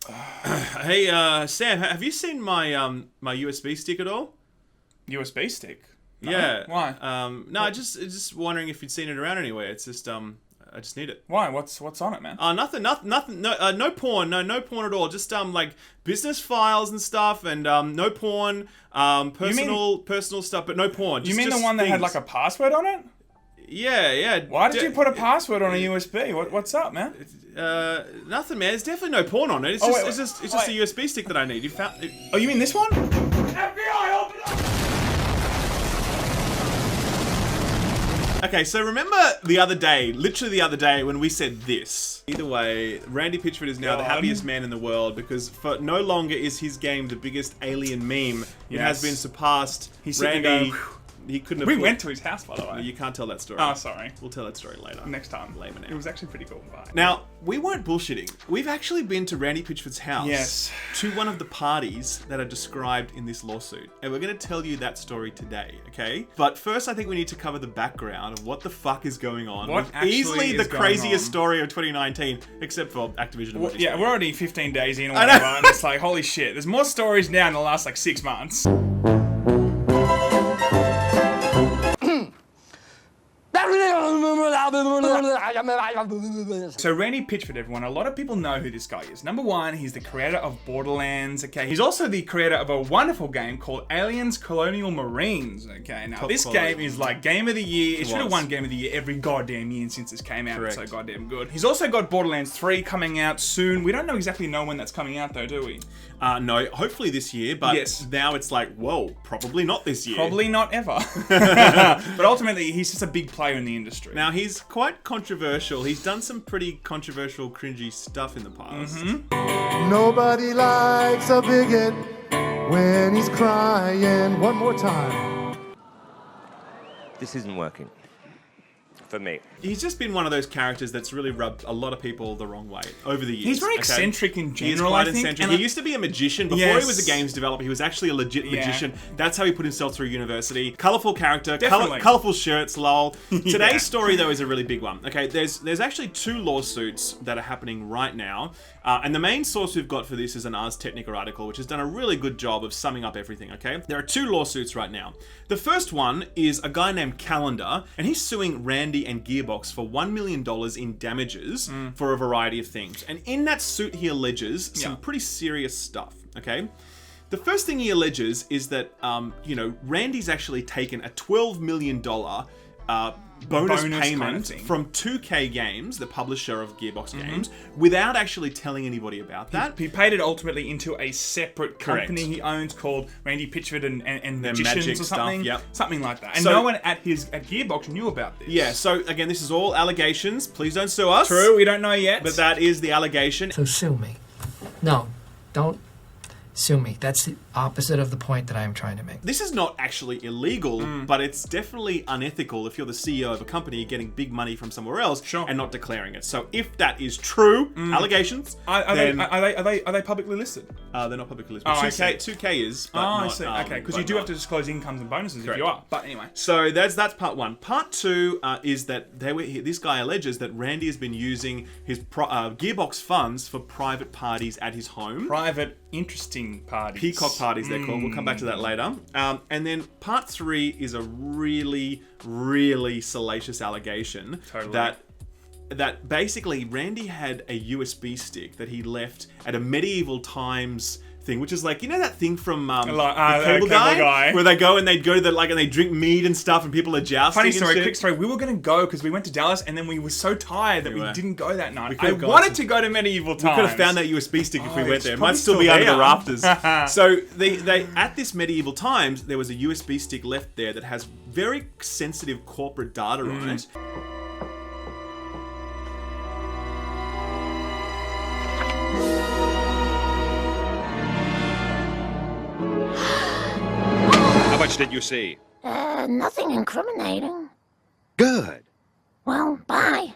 Hey, Sam, have you seen my my USB stick at all? USB stick? No? Yeah. Why? No, just wondering if you'd seen it around anywhere. It's just I just need it. Why? What's on it, man? Nothing. No porn. No porn at all. Just like business files and stuff, and no porn. Personal stuff, but no porn. You mean the one that had like a password on it? Yeah. Why did you put a password on a USB? What's up, man? Nothing, man. There's definitely no porn on it. It's just a USB stick that I need. You found it. Oh, you mean this one? FBI, open up! Okay, so remember literally the other day, when we said this. Either way, Randy Pitchford is now the happiest man in the world because for no longer is his game the biggest alien meme. It has been surpassed. Randy, he couldn't have. We went to his house, by the way. You can't tell that story. Oh, sorry. We'll tell that story later. Next time. Laymen. It was actually pretty cool. Bye. Now, we weren't bullshitting. We've actually been to Randy Pitchford's house. Yes. To one of the parties that are described in this lawsuit. And we're going to tell you that story today, okay? But first, I think we need to cover the background of what the fuck is going on. What actually easily is the craziest story of 2019, except for Activision. Well, yeah, we're already 15 days in or whatever, and it's like, holy shit, there's more stories now in the last, 6 months. So Randy Pitchford, everyone, a lot of people know who this guy is. Number one, he's the creator of Borderlands, okay? He's also the creator of a wonderful game called Aliens Colonial Marines, okay? Now, this game is like Game of the Year. It should have won Game of the Year every goddamn year since this came out. Correct. It's so goddamn good. He's also got Borderlands 3 coming out soon. We don't exactly know when that's coming out, though, do we? No, hopefully this year, but now it's like, whoa, probably not this year. Probably not ever. But ultimately, he's just a big player in the industry. Now, he's quite controversial. He's done some pretty controversial, cringy stuff in the past. Mm-hmm. Nobody likes a bigot when he's crying. One more time. This isn't working. For me. He's just been one of those characters that's really rubbed a lot of people the wrong way over the years. He's very eccentric in general, He's quite eccentric. He used to be a magician. Before he was a games developer, he was actually a legit magician. That's how he put himself through university. Colourful character, colourful shirts, lol. Today's story, though, is a really big one. Okay, there's actually 2 lawsuits that are happening right now. And the main source we've got for this is an Ars Technica article, which has done a really good job of summing up everything, okay? There are 2 lawsuits right now. The first one is a guy named Calendar, and he's suing Randy and Gearbox for $1 million in damages for a variety of things. And in that suit, he alleges some pretty serious stuff, okay? The first thing he alleges is that, Randy's actually taken a $12 million bonus payment from 2K Games, the publisher of Gearbox Games, without actually telling anybody about that. He paid it ultimately into a separate company he owns called Randy Pitchford and Magicians or something. Something like that. And no one at Gearbox knew about this. Yeah, so again, this is all allegations. Please don't sue us. True, we don't know yet. But that is the allegation. So sue me. No, don't sue me. That's the opposite of the point that I am trying to make. This is not actually illegal, but it's definitely unethical if you're the CEO of a company getting big money from somewhere else and not declaring it. So if that is true, allegations, are they publicly listed? They're not publicly listed. 2K is. But I see. Okay, because you do have to disclose incomes and bonuses if you are. But anyway. So that's part one. Part two is that this guy alleges that Randy has been using his Gearbox funds for private parties at his home. Private, interesting parties. Peakcock parties, they're called. We'll come back to that later. And then part three is a really, really salacious allegation that basically Randy had a USB stick that he left at a medieval times thing, which is like, you know that thing from the Cable Guy, where they go and they go to and they drink mead and stuff and people are jousting. Funny story, quick story. We were going to go because we went to Dallas and then we were so tired that we didn't go that night. I wanted to go to medieval times. We could have found that USB stick if we went there. It might still be under the rafters. So they at this medieval times, there was a USB stick left there that has very sensitive corporate data on it. How much did you see? Nothing incriminating. Good. Well, bye.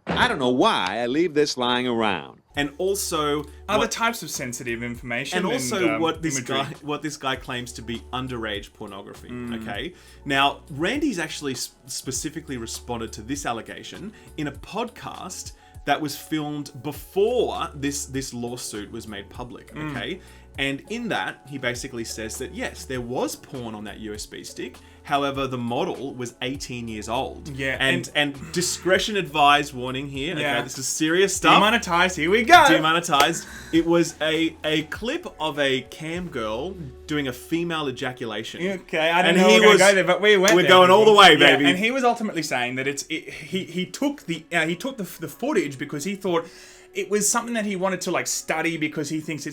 I don't know why I leave this lying around. And also other types of sensitive information. And also what this guy claims to be underage pornography. Okay. Now, Randy's actually specifically responded to this allegation in a podcast that was filmed before this lawsuit was made public, okay? And in that, he basically says that, yes, there was porn on that USB stick. However, the model was 18 years old. Yeah. And discretion advised warning here. Yeah. Okay, this is serious stuff. Demonetized, here we go. Demonetized. It was a clip of a cam girl doing a female ejaculation. Okay, I don't know if we're going to go there, but we're going all the way, baby. And he was ultimately saying that he took the footage because he thought it was something that he wanted to like study because he thinks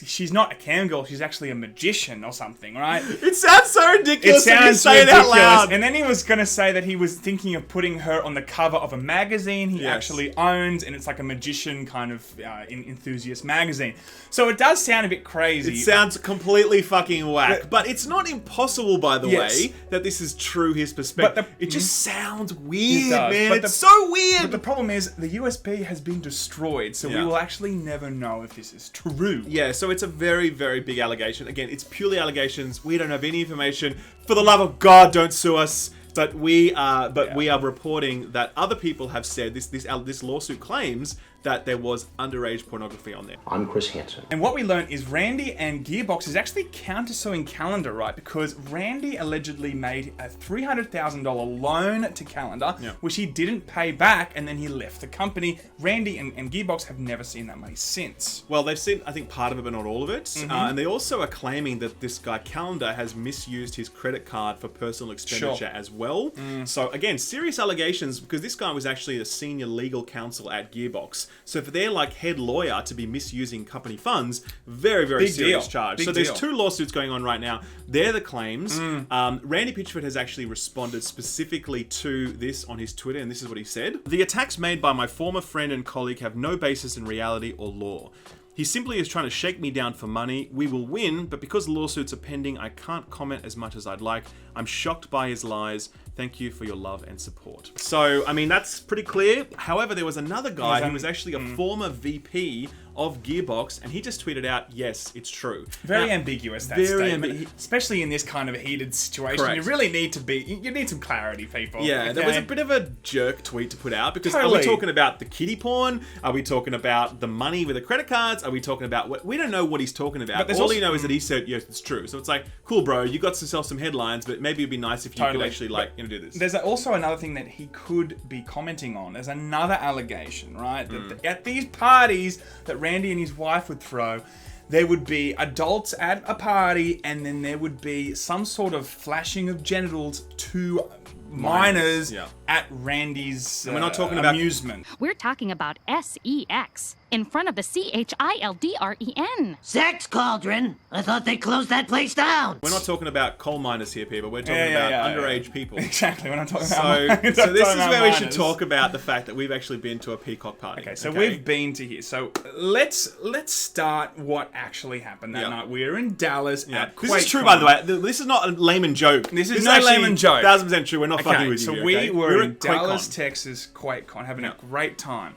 she's not a cam girl, she's actually a magician or something, right? It sounds so ridiculous. It sounds say ridiculous. It out loud. And then he was going to say that he was thinking of putting her on the cover of a magazine he actually owns, and it's like a magician kind of enthusiast magazine. So it does sound a bit crazy. It sounds completely fucking whack. But it's not impossible, by the way, that this is true his perspective. It just sounds weird, man. It's so weird. But the problem is the USB has been destroyed, so we will actually never know if this is true. Yeah, so it's a very, very big allegation. Again, it's purely allegations. We don't have any information. For the love of God, don't sue us. But we are reporting that other people have said this lawsuit claims that there was underage pornography on there. I'm Chris Hansen. And what we learned is Randy and Gearbox is actually countersuing Calendar, right? Because Randy allegedly made a $300,000 loan to Calendar, which he didn't pay back, and then he left the company. Randy and Gearbox have never seen that money since. Well, they've seen, I think, part of it, but not all of it. And they also are claiming that this guy, Calendar, has misused his credit card for personal expenditure as well. So, again, serious allegations, because this guy was actually a senior legal counsel at Gearbox. So for their head lawyer to be misusing company funds, very, very serious charge. So there's two lawsuits going on right now. They're the claims. Randy Pitchford has actually responded specifically to this on his Twitter, and this is what he said. The attacks made by my former friend and colleague have no basis in reality or law. He simply is trying to shake me down for money. We will win, but because lawsuits are pending, I can't comment as much as I'd like. I'm shocked by his lies. Thank you for your love and support. So, I mean, that's pretty clear. However, there was another guy who was actually a former VP of Gearbox, and he just tweeted out, yes, it's true. Very ambiguous, that statement. Especially in this kind of heated situation. Correct. You really need to you need some clarity, people. Yeah, okay? There was a bit of a jerk tweet to put out, because are we talking about the kiddie porn? Are we talking about the money with the credit cards? Are we talking about what? We don't know what he's talking about. All you know is that he said, yes, it's true. So it's like, cool, bro, you got to sell some headlines, but maybe it'd be nice if you could actually, do this. There's also another thing that he could be commenting on. There's another allegation, right? That at these parties that Randy and his wife would throw, there would be adults at a party, and then there would be some sort of flashing of genitals to minors at Randy's and we're not talking about amusement. We're talking about SEX in front of the CHILDREN. Sex Cauldron? I thought they closed that place down. We're not talking about coal miners here, people. We're talking about underage people. Exactly, we're not talking about minors. So this is where we should talk about the fact that we've actually been to a Peakcock party. Okay, so we've been to here. So let's start what actually happened that night. We were in Dallas at QuakeCon. This is true, by the way. This is not a Layman joke. This is no Layman joke. 1000% true. We're not fucking with you. So we were in Dallas, Texas, QuakeCon, having a great time.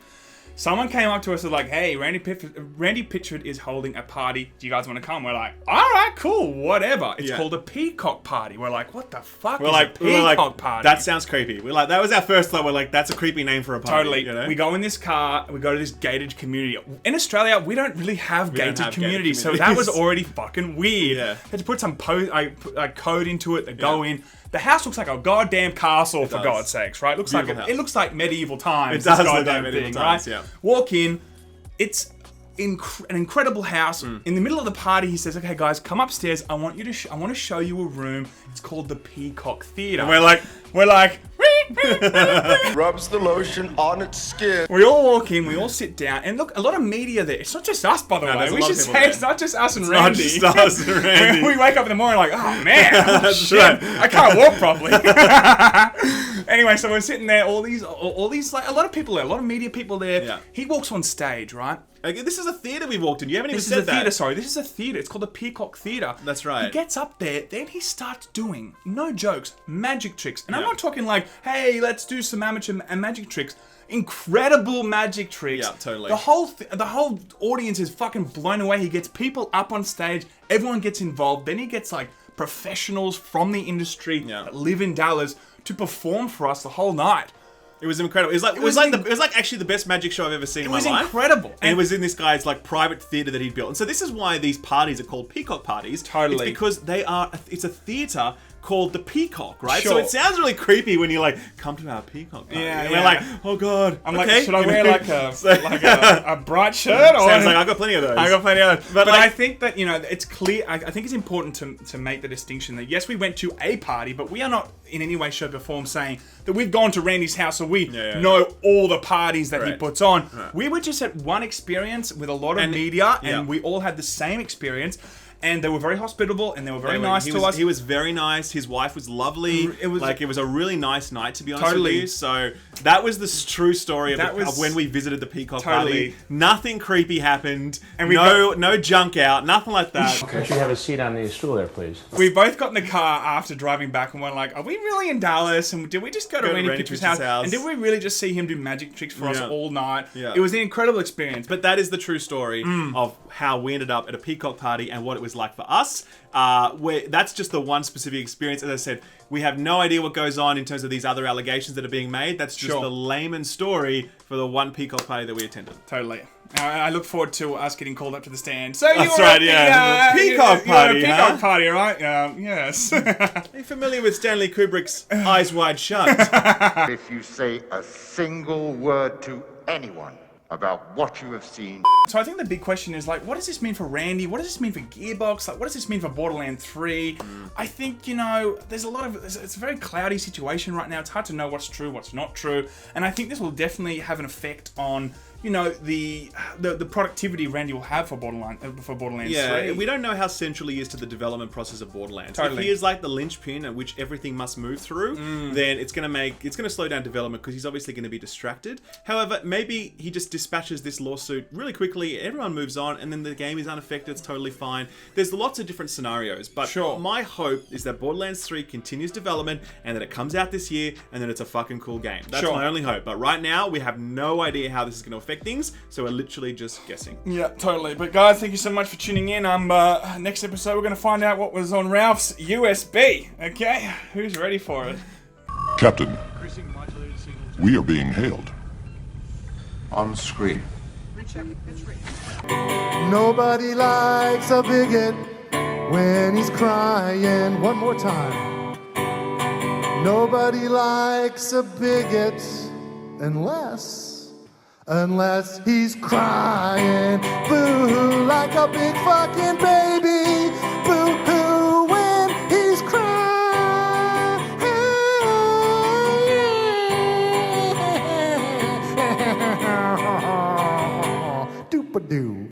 Someone came up to us and was like, hey, Randy Pitchford is holding a party. Do you guys want to come? We're like, all right, cool, whatever. It's called a Peacock party. We're like, what the fuck is a Peacock party? That sounds creepy. We're like, that was our first thought. We're like, that's a creepy name for a party. Totally. You know? We go in this car, we go to this gated community. In Australia, we don't really have gated communities, so that was already fucking weird. Had to put some code into it to go in. The house looks like a goddamn castle, for God's sakes, right? It looks like medieval times. It does look like medieval times, right? Walk in, it's an incredible house. In the middle of the party, he says, "Okay, guys, come upstairs. I want to show you a room. It's called the Peakcock Theatre." And we're like. Rubs the lotion on its skin. We all walk in, we all sit down, and look, a lot of media there. It's not just us, by the way. We should say it's not just us and Randy. It's not just us and Randy. We wake up in the morning like, oh man, shit, right. I can't walk properly. Anyway, so we're sitting there, all these, like, a lot of people there, a lot of media people there. Yeah. He walks on stage, right? This is a theatre we walked in. You haven't even said that. This is a theatre, sorry. This is a theatre. It's called the Peakcock Theatre. That's right. He gets up there, then he starts doing, no jokes, magic tricks. And I'm not talking like, hey, let's do some amateur magic tricks. Incredible magic tricks. Yeah, totally. The whole audience is fucking blown away. He gets people up on stage. Everyone gets involved. Then he gets like professionals from the industry that live in Dallas to perform for us the whole night. It was incredible. It was like actually the best magic show I've ever seen in my life. It was incredible. And it was in this guy's like private theater that he'd built. And so this is why these parties are called Peacock parties. Totally. It's because it's a theater called the Peacock, right? Sure. So it sounds really creepy when you're like, come to our Peacock party. Yeah, and we're like, oh god. I'm okay. like, should I wear like a bright shirt? Or Sounds like I've got plenty of those. I got plenty of those. But I think that, it's clear, I think it's important to make the distinction that yes, we went to a party, but we are not in any way, shape or form saying that we've gone to Randy's house or we know all the parties that he puts on. Right. We were just at one experience with a lot of media and we all had the same experience. And they were very hospitable, and they were very nice to us. He was very nice. His wife was lovely. It was a really nice night, to be honest with you. So that was the true story of when we visited the Peacock party. Nothing creepy happened. And no junk out. Nothing like that. Okay. Could you have a seat on the stool there, please? We both got in the car after driving back and were like, are we really in Dallas? And did we just go to Randy Pitchford's house? And did we really just see him do magic tricks for us all night? Yeah. It was an incredible experience. But that is the true story of how we ended up at a Peacock party and what it was like for us. That's just the one specific experience. As I said, we have no idea what goes on in terms of these other allegations that are being made. That's just the layman story for the one Peacock party that we attended. Totally. I look forward to us getting called up to the stand. So that's right, yeah. Peacock party, Peacock party, right? Yes. Are you familiar with Stanley Kubrick's Eyes Wide Shut? If you say a single word to anyone about what you have seen. So I think the big question is like, what does this mean for Randy? What does this mean for Gearbox? Like, what does this mean for Borderlands 3? I think, there's a lot of, it's a very cloudy situation right now. It's hard to know what's true, what's not true. And I think this will definitely have an effect on, the productivity Randy will have for Borderlands 3. We don't know how central he is to the development process of Borderlands. Totally. If he is like the linchpin at which everything must move through, then it's going to slow down development because he's obviously going to be distracted. However, maybe he just dispatches this lawsuit really quickly, everyone moves on, and then the game is unaffected, it's totally fine. There's lots of different scenarios, but my hope is that Borderlands 3 continues development and that it comes out this year and that it's a fucking cool game. That's my only hope. But right now, we have no idea how this is going to affect things, so we're literally just guessing. Yeah, totally. But guys, thank you so much for tuning in. Next episode, we're going to find out what was on Ralph's USB. Okay, who's ready for it? Captain, we are being hailed. On screen. Nobody likes a bigot when he's crying. One more time. Nobody likes a bigot unless he's crying. Boo-hoo like a big fucking baby. Boo-hoo when he's crying. Doop-a-doo.